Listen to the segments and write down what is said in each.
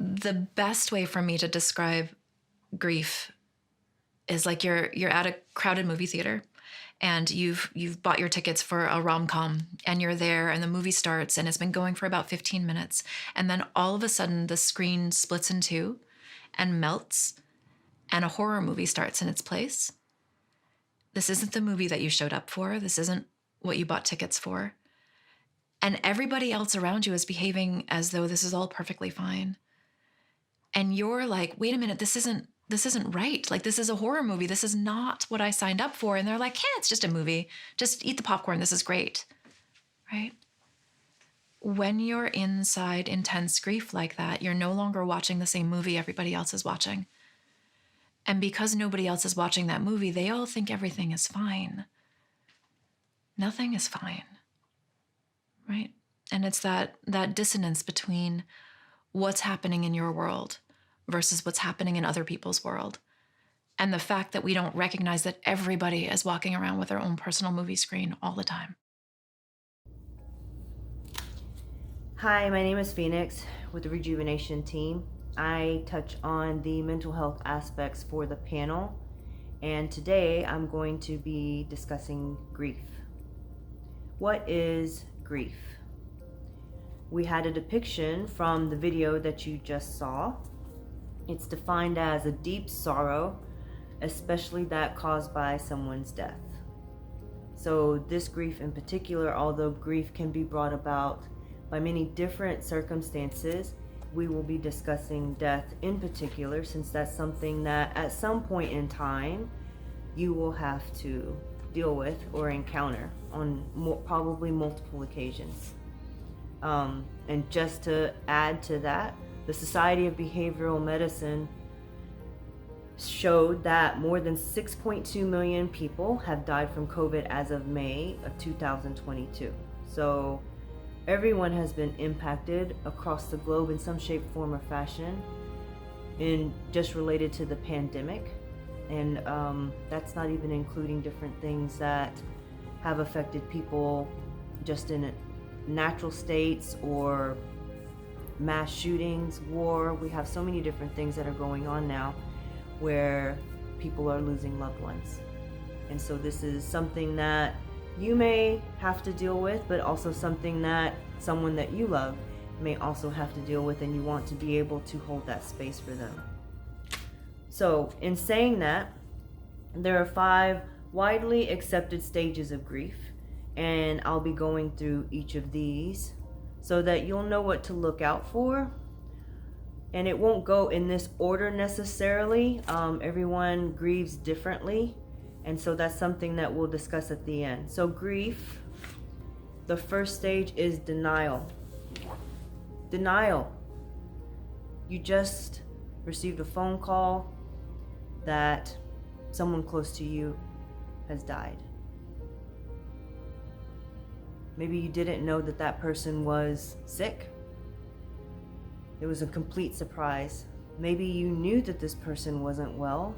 The best way for me to describe grief is like you're at a crowded movie theater and you've bought your tickets for a rom-com and you're there and the movie starts and it's been going for about 15 minutes and then all of a sudden the screen splits in two and melts and a horror movie starts in its place. This isn't the movie that you showed up for. This isn't what you bought tickets for. And everybody else around you is behaving as though this is all perfectly fine. And you're like, wait a minute, this isn't right. Like, this is a horror movie. This is not what I signed up for. And they're like, yeah, it's just a movie. Just eat the popcorn. This is great. Right? When you're inside intense grief like that, you're no longer watching the same movie everybody else is watching. And because nobody else is watching that movie, they all think everything is fine. Nothing is fine. Right? And it's that dissonance between what's happening in your world versus what's happening in other people's world. And the fact that we don't recognize that everybody is walking around with their own personal movie screen all the time. Hi, my name is Phoenyx with the Rejuv-a-nation team. I touch on the mental health aspects for the panel, and today I'm going to be discussing grief. What is grief? We had a depiction from the video that you just saw. It's defined as a deep sorrow, especially that caused by someone's death. So this grief in particular, although grief can be brought about by many different circumstances, we will be discussing death in particular, since that's something that at some point in time you will have to deal with or encounter on probably multiple occasions. And just to add to that, the Society of Behavioral Medicine showed that more than 6.2 million people have died from COVID as of May of 2022. So everyone has been impacted across the globe in some shape, form, or fashion, in just related to the pandemic. And that's not even including different things that have affected people just in natural states or mass shootings, war. We have so many different things that are going on now where people are losing loved ones. And so this is something that you may have to deal with, but also something that someone that you love may also have to deal with, and you want to be able to hold that space for them. So in saying that, there are 5 widely accepted stages of grief, and I'll be going through each of these so that you'll know what to look out for. And it won't go in this order necessarily. Everyone grieves differently, and so that's something that we'll discuss at the end. So grief, the first stage is denial. Denial. You just received a phone call that someone close to you has died. Maybe you didn't know that that person was sick. It was a complete surprise. Maybe you knew that this person wasn't well,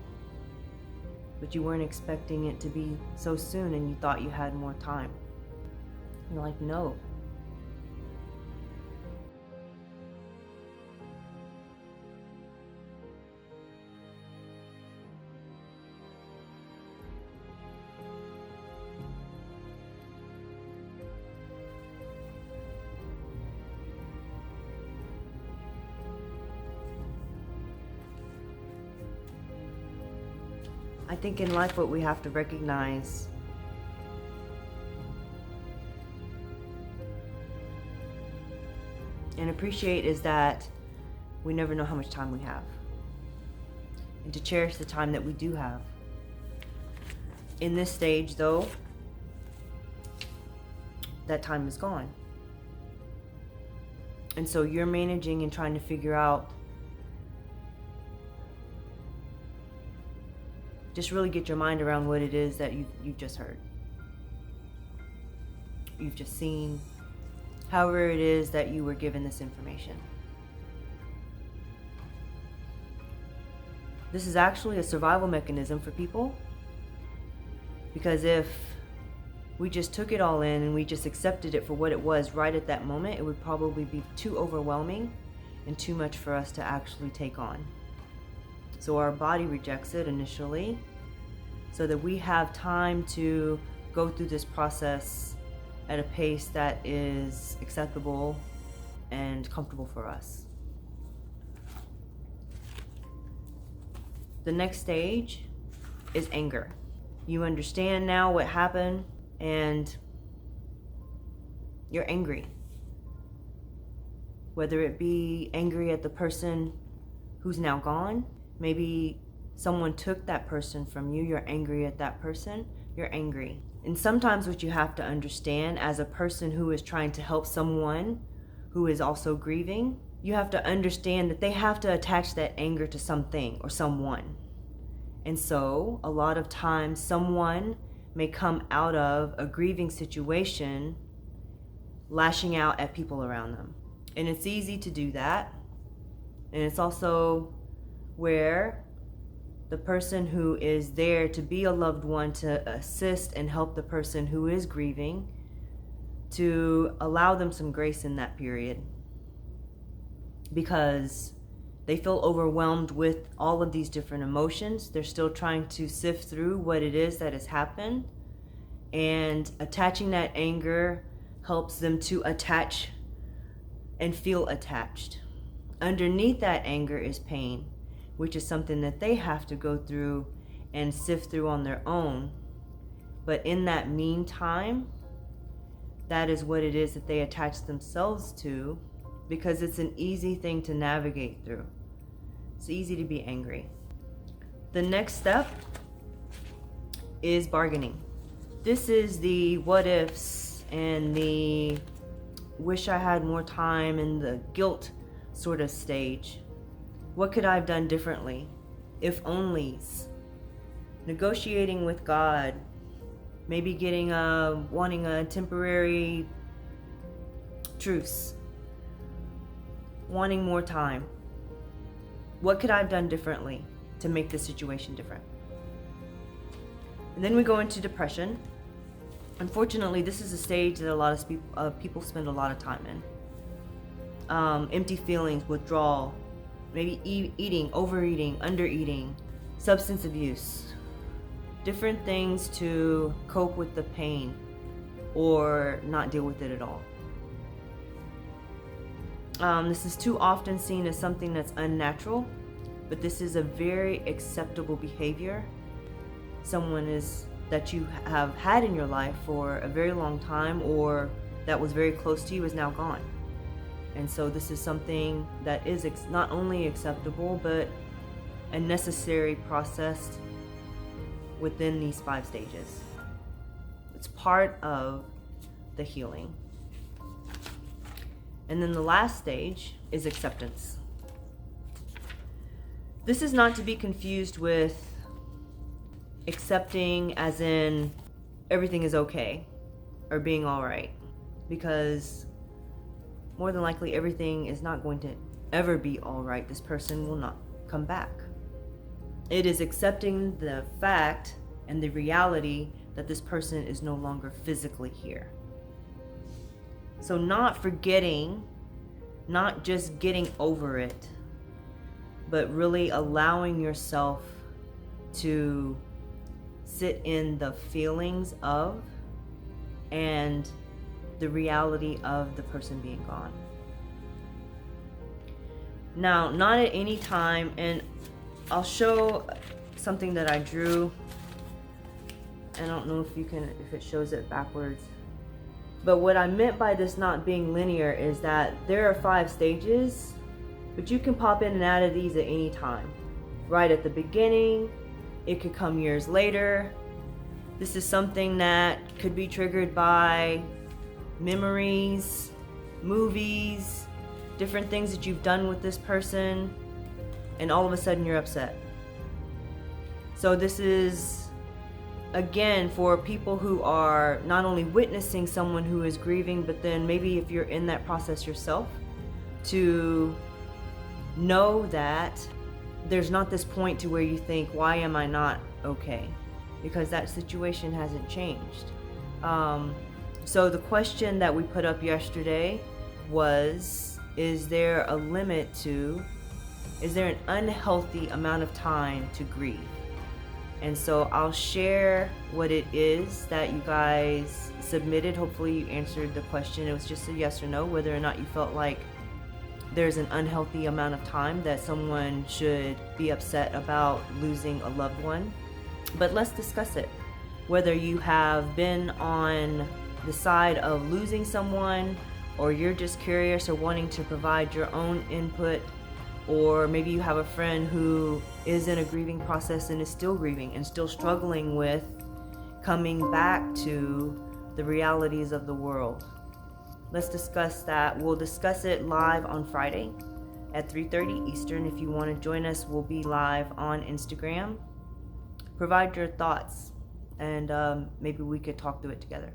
but you weren't expecting it to be so soon, and you thought you had more time. You're like, no. I think in life what we have to recognize and appreciate is that we never know how much time we have, and to cherish the time that we do have. In this stage though, that time is gone. And so you're managing and trying to figure out, just really get your mind around what it is that you've just heard. You've just seen, however it is that you were given this information. This is actually a survival mechanism for people, because if we just took it all in and we just accepted it for what it was right at that moment, it would probably be too overwhelming, and too much for us to actually take on. So our body rejects it initially, so that we have time to go through this process at a pace that is acceptable and comfortable for us. The next stage is anger. You understand now what happened and you're angry. Whether it be angry at the person who's now gone, maybe someone took that person from you, you're angry at that person, you're angry. And sometimes what you have to understand as a person who is trying to help someone who is also grieving, you have to understand that they have to attach that anger to something or someone. And so a lot of times someone may come out of a grieving situation lashing out at people around them. And it's easy to do that. And it's also where the person who is there to be a loved one, to assist and help the person who is grieving, to allow them some grace in that period, because they feel overwhelmed with all of these different emotions. They're still trying to sift through what it is that has happened, and attaching that anger helps them to attach and feel attached. Underneath that anger is pain, which is something that they have to go through and sift through on their own. But in that meantime, that is what it is that they attach themselves to, because it's an easy thing to navigate through. It's easy to be angry. The next step is bargaining. This is the what ifs and the wish I had more time and the guilt sort of stage. What could I have done differently? If onlys. Negotiating with God. Maybe wanting a temporary truce. Wanting more time. What could I have done differently to make this situation different? And then we go into depression. Unfortunately, this is a stage that a lot of people spend a lot of time in. Empty feelings, withdrawal, maybe eating, overeating, undereating, substance abuse, different things to cope with the pain or not deal with it at all. This is too often seen as something that's unnatural, but this is a very acceptable behavior. Someone that you have had in your life for a very long time, or that was very close to you, is now gone. And so this is something that is not only acceptable, but a necessary process within these 5 stages. It's part of the healing. And then the last stage is acceptance. This is not to be confused with accepting as in everything is okay or being all right, because more than likely everything is not going to ever be all right. This person will not come back. It is accepting the fact and the reality that this person is no longer physically here. So not forgetting, not just getting over it, but really allowing yourself to sit in the feelings of and the reality of the person being gone. Now, not at any time, and I'll show something that I drew. I don't know if it shows it backwards. But what I meant by this not being linear is that there are 5 stages, but you can pop in and out of these at any time. Right at the beginning, it could come years later. This is something that could be triggered by memories, movies, different things that you've done with this person, and all of a sudden you're upset. So this is, again, for people who are not only witnessing someone who is grieving, but then maybe if you're in that process yourself, to know that there's not this point to where you think, why am I not okay? Because that situation hasn't changed. So the question that we put up yesterday was, is there a limit to, is there an unhealthy amount of time to grieve? And so I'll share what it is that you guys submitted. Hopefully you answered the question. It was just a yes or no, whether or not you felt like there's an unhealthy amount of time that someone should be upset about losing a loved one. But let's discuss it. Whether you have been on the side of losing someone, or you're just curious or wanting to provide your own input, or maybe you have a friend who is in a grieving process and is still grieving and still struggling with coming back to the realities of the world. Let's discuss that. We'll discuss it live on Friday at 3:30 Eastern. If you want to join us, we'll be live on Instagram. Provide your thoughts, and maybe we could talk through it together.